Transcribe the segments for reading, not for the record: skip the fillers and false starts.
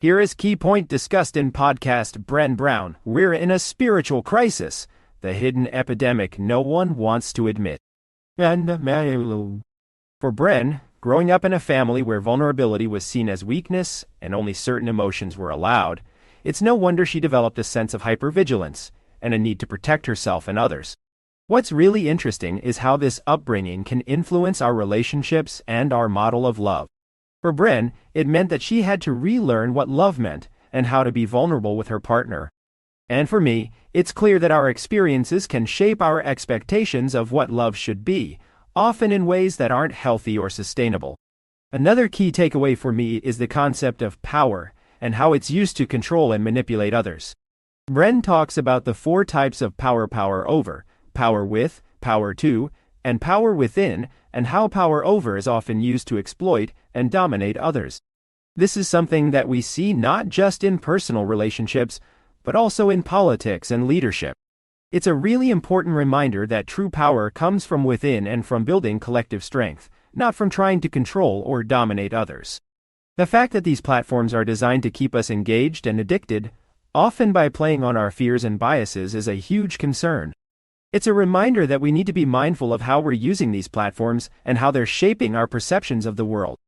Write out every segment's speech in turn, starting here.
Here is key point discussed in podcast Brené Brown. We're in a spiritual crisis, the hidden epidemic no one wants to admit. For Brené, growing up in a family where vulnerability was seen as weakness and only certain emotions were allowed, it's no wonder she developed a sense of hypervigilance and a need to protect herself and others. What's really interesting is how this upbringing can influence our relationships and our model of love. For Brené, it meant that she had to relearn what love meant and how to be vulnerable with her partner. And for me, it's clear that our experiences can shape our expectations of what love should be, often in ways that aren't healthy or sustainable. Another key takeaway for me is the concept of power and how it's used to control and manipulate others. Brené talks about the 4 types of power: power over, power with, power to, and power within, and how power over is often used to exploit and dominate others. This is something that we see not just in personal relationships, but also in politics and leadership. It's a really important reminder that true power comes from within and from building collective strength, not from trying to control or dominate others. The fact that these platforms are designed to keep us engaged and addicted, often by playing on our fears and biases, is a huge concern. It's a reminder that we need to be mindful of how we're using these platforms and how they're shaping our perceptions of the world.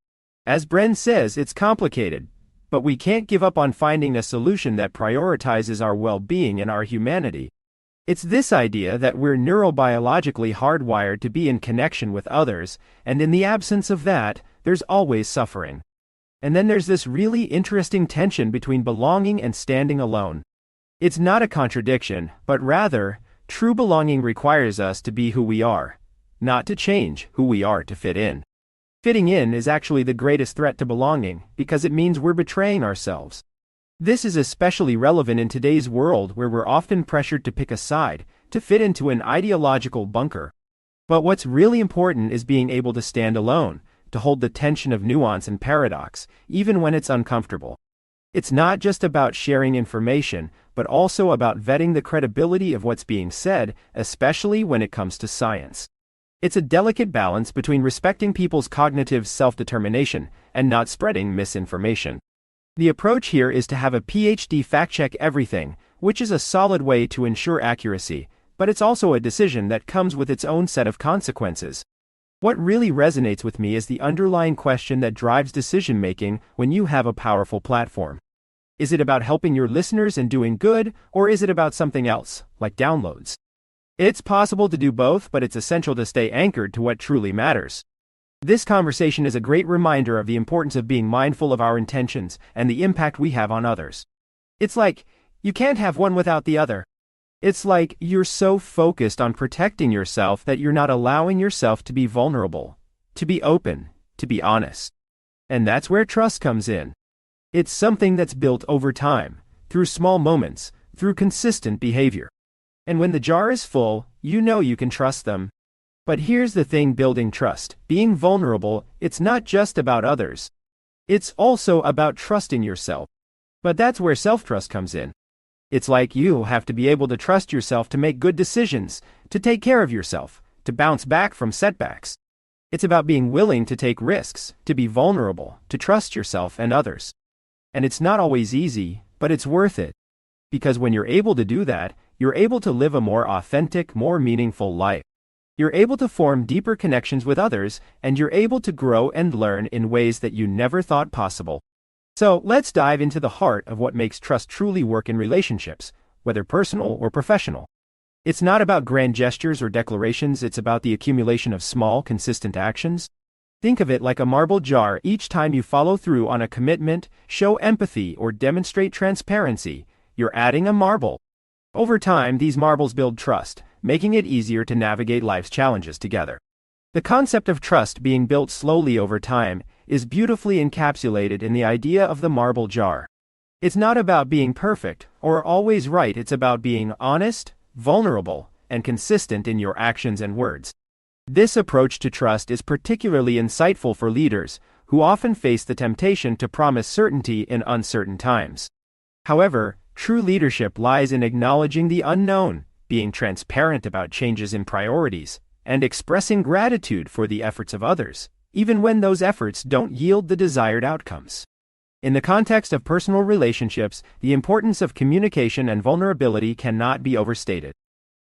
As Brené says, it's complicated, but we can't give up on finding a solution that prioritizes our well-being and our humanity. It's this idea that we're neurobiologically hardwired to be in connection with others, and in the absence of that, there's always suffering. And then there's this really interesting tension between belonging and standing alone. It's not a contradiction, but rather, true belonging requires us to be who we are, not to change who we are to fit in. Fitting in is actually the greatest threat to belonging, because it means we're betraying ourselves. This is especially relevant in today's world where we're often pressured to pick a side, to fit into an ideological bunker. But what's really important is being able to stand alone, to hold the tension of nuance and paradox, even when it's uncomfortable. It's not just about sharing information, but also about vetting the credibility of what's being said, especially when it comes to science. It's a delicate balance between respecting people's cognitive self-determination and not spreading misinformation. The approach here is to have a PhD fact-check everything, which is a solid way to ensure accuracy, but it's also a decision that comes with its own set of consequences. What really resonates with me is the underlying question that drives decision-making when you have a powerful platform. Is it about helping your listeners and doing good, or is it about something else, like downloads? It's possible to do both, but it's essential to stay anchored to what truly matters. This conversation is a great reminder of the importance of being mindful of our intentions and the impact we have on others. It's like, you can't have one without the other. It's like you're so focused on protecting yourself that you're not allowing yourself to be vulnerable, to be open, to be honest. And that's where trust comes in. It's something that's built over time, through small moments, through consistent behavior. And when the jar is full, you know you can trust them. But here's the thing: building trust, being vulnerable, it's not just about others. It's also about trusting yourself. But that's where self-trust comes in. It's like you have to be able to trust yourself to make good decisions, to take care of yourself, to bounce back from setbacks. It's about being willing to take risks, to be vulnerable, to trust yourself and others. And it's not always easy, but it's worth it. Because when you're able to do that, you're able to live a more authentic, more meaningful life. You're able to form deeper connections with others, and you're able to grow and learn in ways that you never thought possible. So let's dive into the heart of what makes trust truly work in relationships, whether personal or professional. It's not about grand gestures or declarations, it's about the accumulation of small, consistent actions. Think of it like a marble jar. Each time you follow through on a commitment, show empathy, or demonstrate transparency, you're adding a marble. Over time, these marbles build trust, making it easier to navigate life's challenges together. The concept of trust being built slowly over time is beautifully encapsulated in the idea of the marble jar. It's not about being perfect or always right, it's about being honest, vulnerable, and consistent in your actions and words. This approach to trust is particularly insightful for leaders who often face the temptation to promise certainty in uncertain times. However, true leadership lies in acknowledging the unknown, being transparent about changes in priorities, and expressing gratitude for the efforts of others, even when those efforts don't yield the desired outcomes. In the context of personal relationships, the importance of communication and vulnerability cannot be overstated.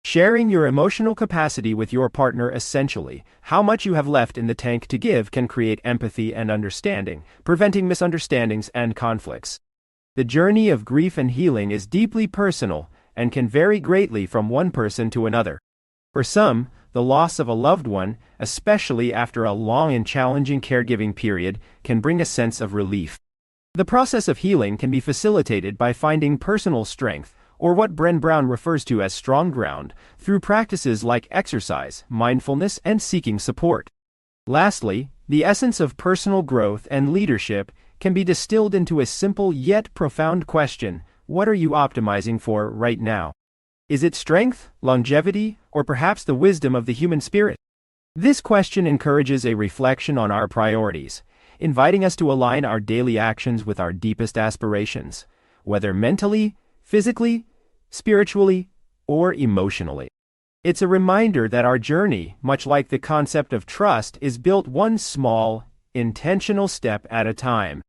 Sharing your emotional capacity with your partner, essentially how much you have left in the tank to give, can create empathy and understanding, preventing misunderstandings and conflicts. The journey of grief and healing is deeply personal and can vary greatly from one person to another. For some, the loss of a loved one, especially after a long and challenging caregiving period, can bring a sense of relief. The process of healing can be facilitated by finding personal strength, or what Brené Brown refers to as strong ground, through practices like exercise, mindfulness, and seeking support. Lastly, the essence of personal growth and leadership can be distilled into a simple yet profound question: what are you optimizing for right now? Is it strength, longevity, or perhaps the wisdom of the human spirit? This question encourages a reflection on our priorities, inviting us to align our daily actions with our deepest aspirations, whether mentally, physically, spiritually, or emotionally. It's a reminder that our journey, much like the concept of trust, is built one small, intentional step at a time.